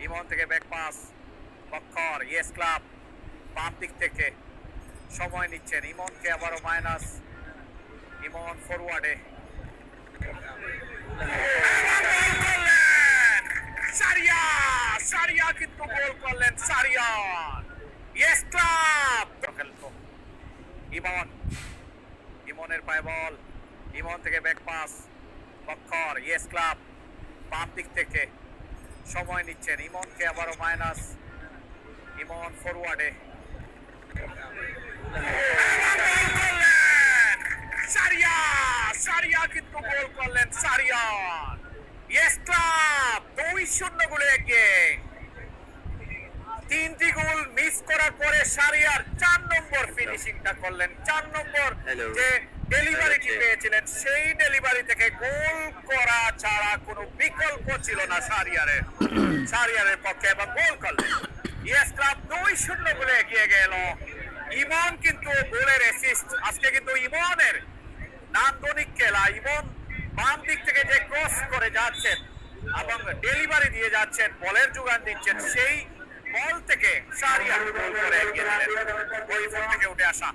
ইমন থেকে back pass, Bakkar yes club বাম দিক থেকে সময় নিচ্ছেন। ইমনকে আবারও মাইনাস, ইমন ফরওয়ার্ডে সারিয়া কিন্তু গোল করলেন। সারিয়ান ইয়েস ক্লাব খেলতো ইমনের পায়ে বল, ইমন থেকে back pass, Bakkar yes club বাম দিক থেকে সময় নিচ্ছেন। ইমনকে আবারও মাইনাস, ইমন ফরওয়ার্ডে সারিয়া কিন্তু গোল করলেন। সারিয়ান ইয়েস ক্লাব 2-0 গোলে এগিয়ে। 3টি গোল মিস করার পরে সারিয়ার 4 নম্বর ফিনিশিংটা করলেন। 4 নম্বর যে ডেলিভারিটি পেয়েছিলেন সেই ডেলিভারি থেকে গোল করা ছাড়া কোনো বিকল্প ছিল না সারিয়ারের পক্ষে, এবং গোল করলেন। ইয়েস ক্লাব 2-0 গোলে এগিয়ে গেল। ইমন কিন্তু গোলের অ্যাসিস্ট। আজকে কিন্তু ইমনের নান্দনিক খেলা। ইমন বাম দিক থেকে যে ক্রস করে যাচ্ছেন এবং ডেলিভারি দিয়ে যাচ্ছেন, বলের যোগান দিচ্ছেন, সেই বল থেকে সারিয়া গোল করে এগিয়ে দিলেন। ওই থেকে উঠে আসা